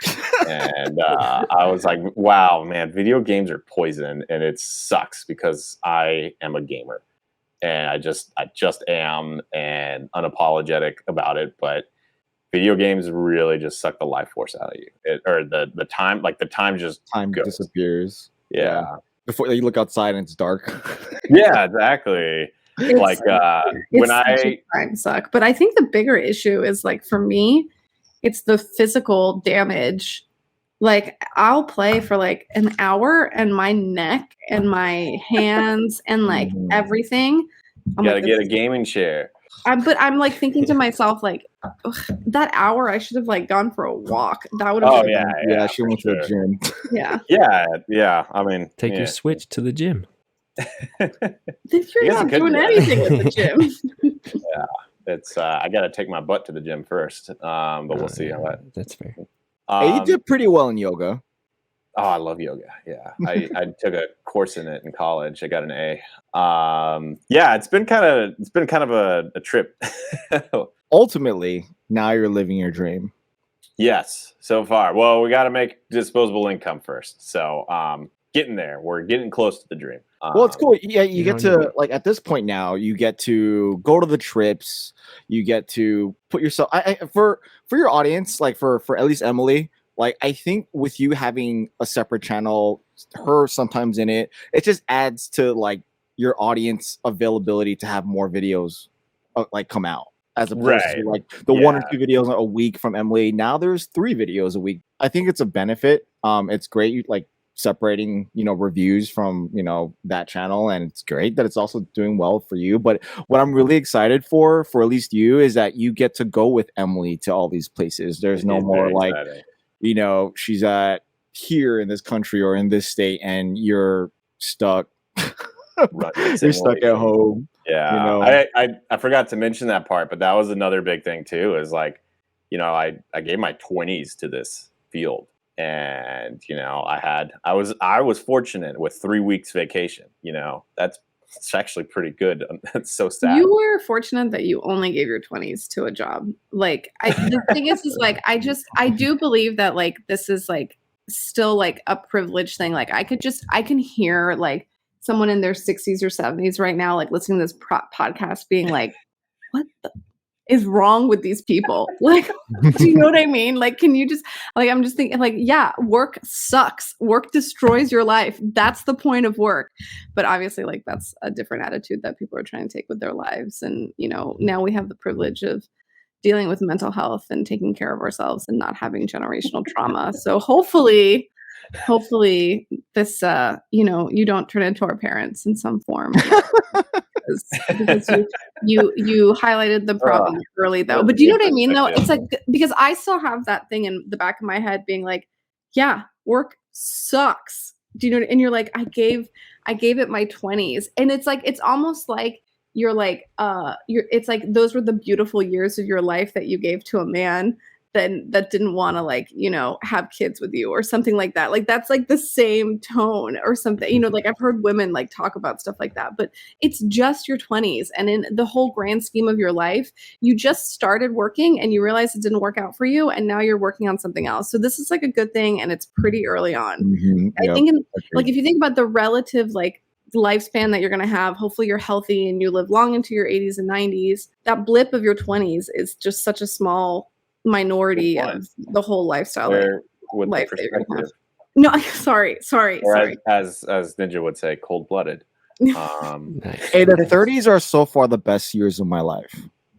And I was like, wow, man, video games are poison. And it sucks because I am a gamer. And I just am, and unapologetic about it. But video games really just suck the life force out of you. The time goes. Disappears. Yeah. Before you look outside and it's dark. Yeah, exactly. Time suck. But I think the bigger issue is like for me, it's the physical damage. Like I'll play for like an hour and my neck and my hands and like everything. You gotta get a gaming chair. But I'm like thinking to myself, like, ugh, that hour I should have like gone for a walk. That would have. Oh been, yeah, She for went to the sure. gym. yeah. Yeah. I mean, Take yeah. your Switch to the gym. If you're guess I not could doing do that. anything at the gym. It's I got to take my butt to the gym first, but we'll see how that. That's fair. Hey, you did pretty well in yoga. Oh, I love yoga. Yeah, I took a course in it in college. I got an A. Yeah, it's been kind of a trip. Ultimately, now you're living your dream. Yes, so far. Well, we got to make disposable income first. So, getting there. We're getting close to the dream. Well, it's cool. Yeah, you get know, to like at this point now, you get to go to the trips. You get to put yourself. For your audience, like for at least Emily, like I think with you having a separate channel, her sometimes in it, it just adds to like your audience availability to have more videos like come out as opposed to like the 1 or 2 videos a week from Emily. Now there's 3 videos a week. I think it's a benefit. It's great. You like separating reviews from that channel, and it's great that it's also doing well for you. But what I'm really excited for at least you is that you get to go with Emily to all these places. There's no more like she's at here in this country or in this state and you're stuck. You're stuck at home. Yeah, I forgot to mention that part, but that was another big thing too, is like I gave my 20s to this field. And I was fortunate with 3 weeks vacation. It's actually pretty good. That's so sad. You were fortunate that you only gave your 20s to a job. Like the thing is like I do believe that like this is like still like a privilege thing. Like I can hear like someone in their 60s or 70s right now like listening to this podcast being like, what the is wrong with these people? Like, do you know what I mean? Like, can you just like, I'm just thinking like, yeah, work sucks. Work destroys your life. That's the point of work. But obviously like that's a different attitude that people are trying to take with their lives. And, now we have the privilege of dealing with mental health and taking care of ourselves and not having generational trauma. So hopefully this, you don't turn into our parents in some form. because you highlighted the problem early though. But do you know what I mean though? It's like because I still have that thing in the back of my head being like, yeah, work sucks. Do you know? And you're like, I gave it my 20s, and it's like it's almost like you're like it's like those were the beautiful years of your life that you gave to a man that didn't want to like have kids with you or something like that. Like that's like the same tone or something. Like I've heard women like talk about stuff like that, but it's just your 20s, and in the whole grand scheme of your life, you just started working and you realized it didn't work out for you, and now you're working on something else. So this is like a good thing, and it's pretty early on. I think like if you think about the relative like lifespan that you're going to have, hopefully you're healthy and you live long into your 80s and 90s. That blip of your 20s is just such a small minority of the whole lifestyle life that you're gonna have. No, sorry. As Ninja would say, cold-blooded. Hey, the 30s are so far the best years of my life.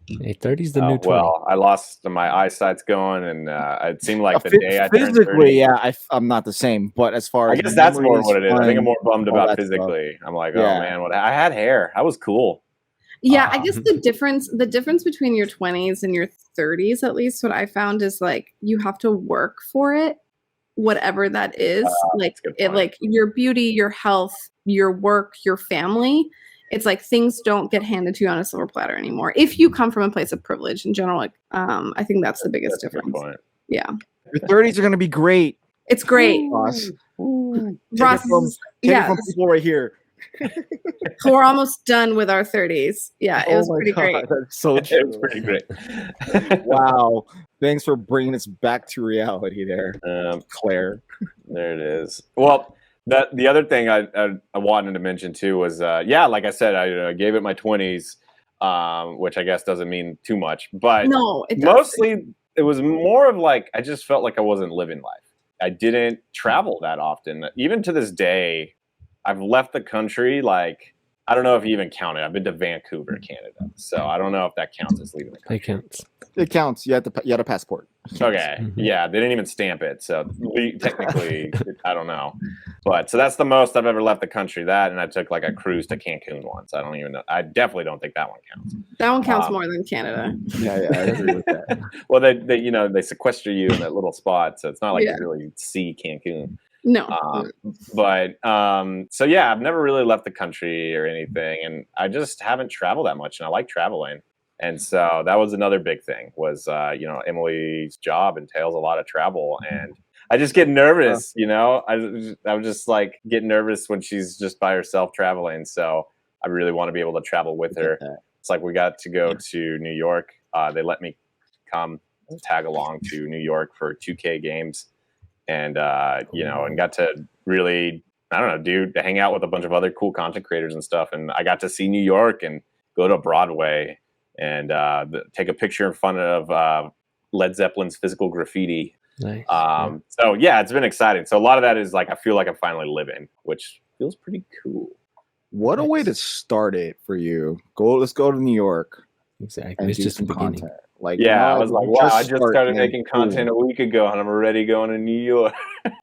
Hey, 30's the new 20. Well, I lost my eyesight's going, and it seemed like the day I turned 30. Physically, yeah, I'm not the same. But as far as I guess that's more what it is. I think I'm more bummed about physically. I'm like, oh man, I had hair. I was cool. Yeah, I guess the difference between your 20s and your 30s, at least what I found is like you have to work for it, whatever that is. Like your beauty, your health, your work, your family. It's like things don't get handed to you on a silver platter anymore. If you come from a place of privilege in general, like I think that's the biggest difference. Yeah. Your 30s are gonna be great. It's great. Ross. Ross, take it from people right here. We're almost done with our 30s. Yeah, it was pretty great. That's so true. It was pretty great. Wow. Thanks for bringing us back to reality there, Claire. There it is. Well, the other thing I wanted to mention too was, like I said, I gave it my 20s, which I guess doesn't mean too much. But no, it mostly it was more of like, I just felt like I wasn't living life. I didn't travel that often. Even to this day, I've left the country, like, I don't know if you even count it. I've been to Vancouver, Canada. So I don't know if that counts as leaving the country. It counts. It counts. You had a passport. Okay. Yeah, they didn't even stamp it, so technically, I don't know. But so that's the most I've ever left the country. That, and I took like a cruise to Cancun once. I don't even know. I definitely don't think that one counts. That one counts more than Canada. Yeah, I agree with that. Well, they sequester you in that little spot, so it's not like you really see Cancun. No. So yeah, I've never really left the country or anything, and I just haven't traveled that much, and I like traveling. And so that was another big thing was, Emily's job entails a lot of travel, and I just get nervous, I was just like getting nervous when she's just by herself traveling. So I really want to be able to travel with her. It's like we got to go to New York. They let me come tag along to New York for 2K games, and and got to really, I don't know, hang out with a bunch of other cool content creators and stuff. And I got to see New York and go to Broadway and take a picture in front of Led Zeppelin's Physical Graffiti. Nice. So yeah, it's been exciting. So a lot of that is like, I feel like I'm finally living, which feels pretty cool. What a way to start it for you. Let's go to New York. Exactly. It's just the beginning. Content. Like, I was like, wow, I just started making content a week ago and I'm already going to New York.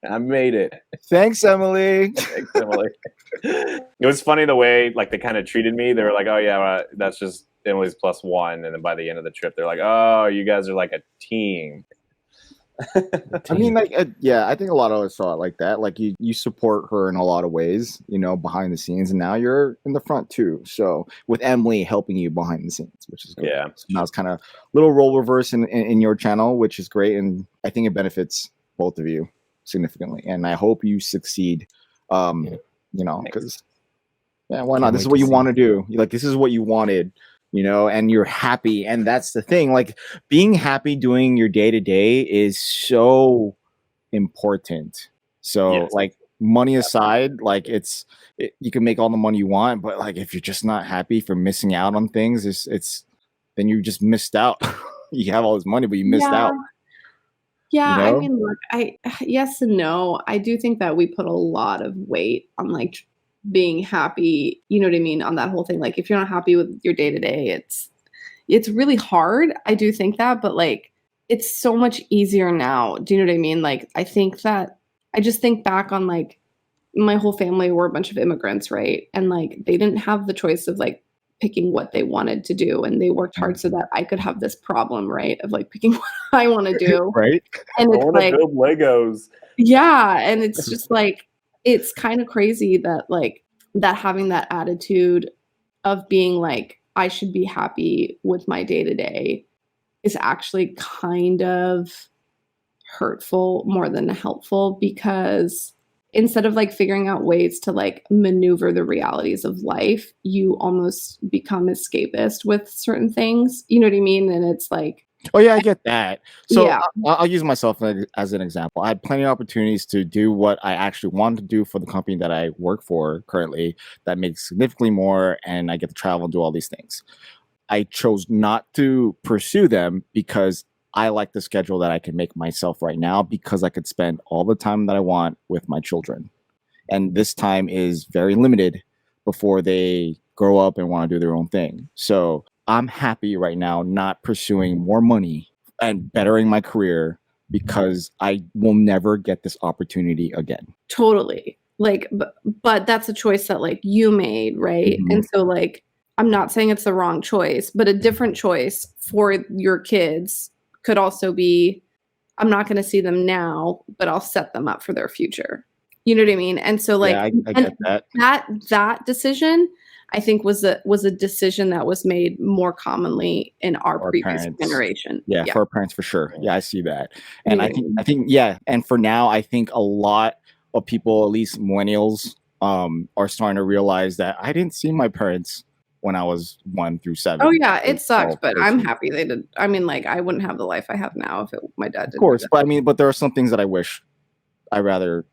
I made it. Thanks, Emily. Thanks, Emily. It was funny the way like they kind of treated me. They were like, oh yeah, that's just Emily's +1. And then by the end of the trip, they're like, oh, you guys are like a team. I mean, like, I think a lot of us saw it like that. Like, you support her in a lot of ways, behind the scenes, and now you're in the front too. So with Emily helping you behind the scenes, which is great. Yeah. So now it's kind of little role reverse in your channel, which is great, and I think it benefits both of you significantly. And I hope you succeed. Because why not? This is what you want to do. This is what you wanted. And you're happy. And that's the thing, like being happy doing your day to day is so important. So like money aside, like you can make all the money you want, but like, if you're just not happy for missing out on things, then you just missed out. You have all this money, but you missed out. Yeah. I mean, look, yes and no. I do think that we put a lot of weight on like being happy, you know what I mean, on that whole thing. Like if you're not happy with your day to day, it's really hard. I do think that, but like it's so much easier now. Do you know what I mean? Like I think that I just think back on like my whole family were a bunch of immigrants, right? And like they didn't have the choice of like picking what they wanted to do, and they worked hard so that I could have this problem, right, of like picking what I want to do. Right. And it's like build Legos. Yeah, and it's just like it's kind of crazy that like that having that attitude of being like, I should be happy with my day to day is actually kind of hurtful more than helpful, because instead of like figuring out ways to like maneuver the realities of life, you almost become escapist with certain things. You know what I mean? And it's like, oh yeah, I get that. So yeah. I'll use myself as an example. I had plenty of opportunities to do what I actually wanted to do for the company that I work for currently that makes significantly more, and I get to travel and do all these things. I chose not to pursue them because I like the schedule that I can make myself right now, because I could spend all the time that I want with my children. And this time is very limited before they grow up and want to do their own thing. So I'm happy right now not pursuing more money and bettering my career, because I will never get this opportunity again. Totally. Like, but that's a choice that like you made, right? Mm-hmm. And so like, I'm not saying it's the wrong choice, but a different choice for your kids could also be, I'm not going to see them now, but I'll set them up for their future. You know what I mean? And so like, I get that decision, I think was a decision that was made more commonly in our previous generation. Yeah, for our parents, for sure. Yeah, I see that. And I think, yeah. And for now, I think a lot of people, at least millennials, are starting to realize that I didn't see my parents when I was 1 through 7. Oh yeah, it sucked, but I'm happy they did. I mean, like I wouldn't have the life I have now if my dad did. Of course, but I mean, but there are some things that I wish I rather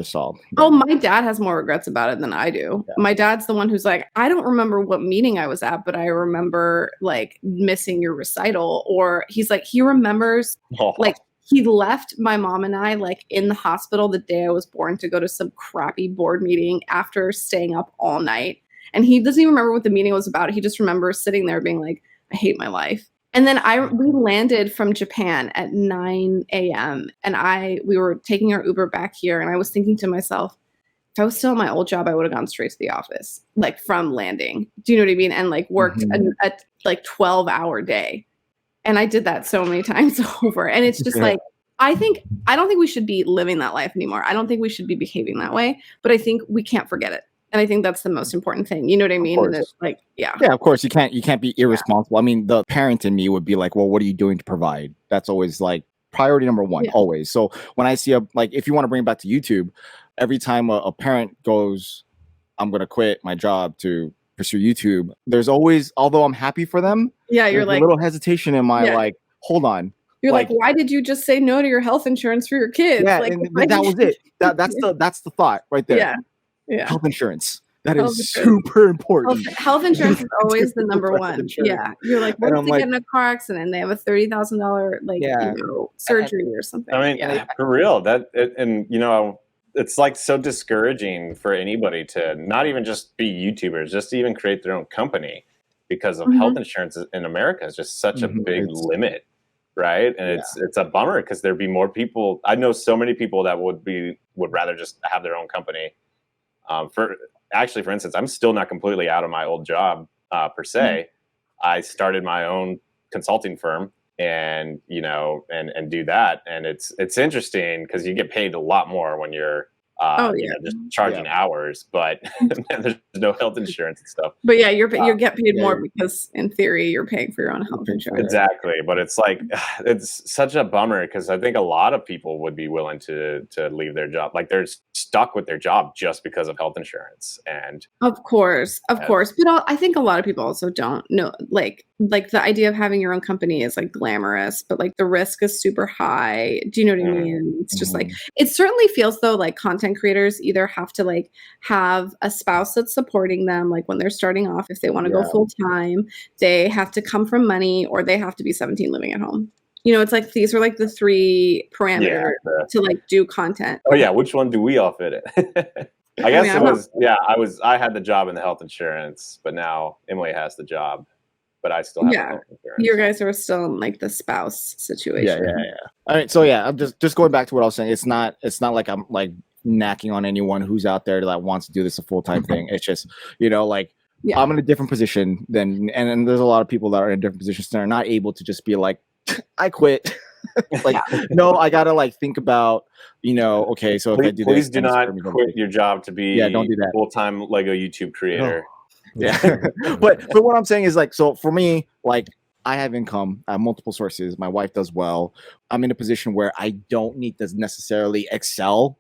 saw. Oh, my dad has more regrets about it than I do. Yeah. My dad's the one who's like, I don't remember what meeting I was at, but I remember like missing your recital. Or he's like, he remembers like he left my mom and I like in the hospital the day I was born to go to some crappy board meeting after staying up all night. And he doesn't even remember what the meeting was about. He just remembers sitting there being like, I hate my life. And then we landed from Japan at 9 a.m. and we were taking our Uber back here, and I was thinking to myself, if I was still in my old job, I would have gone straight to the office, like from landing. Do you know what I mean? And like worked a like 12-hour day. And I did that so many times over. And it's just like, I don't think we should be living that life anymore. I don't think we should be behaving that way, but I think we can't forget it. And I think that's the most important thing. You know what I mean? And it's like, yeah, of course you can't be irresponsible. I mean, the parent in me would be like, well, what are you doing to provide? That's always like priority number one, always. So when I see if you want to bring it back to YouTube, every time a parent goes, I'm going to quit my job to pursue YouTube, there's always, although I'm happy for them, you're like a little hesitation in my like, hold on. You're like, why did you just say no to your health insurance for your kids? Yeah, like, that was it. That's the thought right there. Yeah. Health insurance. That is super important. Health insurance is always the number one. Yeah. You're like, what if they get in a car accident? They have a $30,000 surgery or something. I mean, for real, it's like so discouraging for anybody to not even just be YouTubers, just to even create their own company, because of health insurance in America is just such a big limit. Right. And it's a bummer because there'd be more people. I know so many people that would rather just have their own company. For instance, I'm still not completely out of my old job per se. I started my own consulting firm and do that. And it's interesting because you get paid a lot more when you're just charging hours, but there's no health insurance and stuff. But you get paid more because in theory you're paying for your own health insurance. Exactly. But it's like, it's such a bummer because I think a lot of people would be willing to leave their job. Like they're stuck with their job just because of health insurance. And of course. But I think a lot of people also don't know, like the idea of having your own company is like glamorous, but like the risk is super high. Do you know what I mean? It's just like, it certainly feels though like content creators either have to like have a spouse that's supporting them, like when they're starting off, if they want to go full time, they have to come from money, or they have to be 17 living at home. It's like these are like the three parameters to like do content. Oh yeah, which one do we all fit in? I guess I had the job in the health insurance, but now Emily has the job. But I still have health insurance. You guys are still in like the spouse situation. Yeah. All right, so I'm just going back to what I was saying. It's not like I'm like knacking on anyone who's out there that wants to do this a full-time thing. It's just, I'm in a different position and there's a lot of people that are in different positions that are not able to just be like, I quit. No, I gotta like think about, okay, so if I do this, please do not quit your job to be don't do that. Full-time Lego YouTube creator. No. Yeah. but what I'm saying is like, so for me, like I have income, I have multiple sources. My wife does well. I'm in a position where I don't need to necessarily excel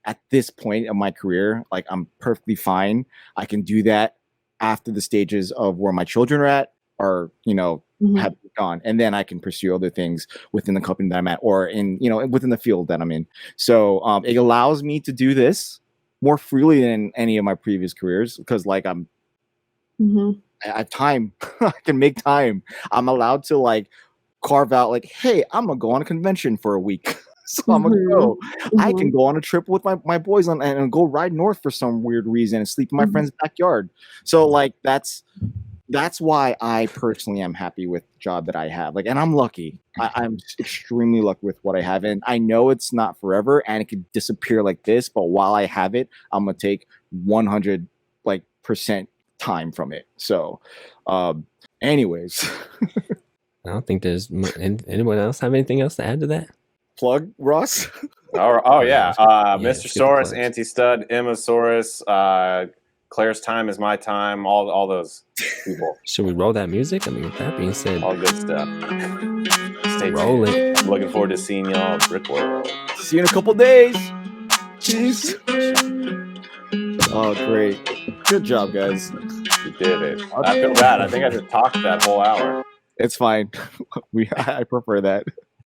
at this point of my career. Like I'm perfectly fine. I can do that after the stages of where my children are at, or, have gone. And then I can pursue other things within the company that I'm at, or in, within the field that I'm in. So it allows me to do this more freely than any of my previous careers, because like I have time. I can make time. I'm allowed to like carve out like, hey, I'm gonna go on a convention for a week. So I'm gonna go. I can go on a trip with my boys and go ride north for some weird reason and sleep in my friend's backyard. So like that's why I personally am happy with the job that I have. Like, and I'm lucky. I'm extremely lucky with what I have. And I know it's not forever and it could disappear like this, but while I have it, I'm gonna take 100% time from it. So anyways. I don't think there's anyone else have anything else to add to that. Plug, Ross? Oh yeah. MrSaurus, Anti-Stud, MrSaurus, Claire's Time is My Time, all those people. Should we roll that music? I mean, with that being said, all good stuff. Stay rolling. I'm looking forward to seeing y'all at Brick World. See you in a couple days. Jeez. Oh, great. Good job, guys. You did it. I feel bad. I think I just talked that whole hour. It's fine. I prefer that.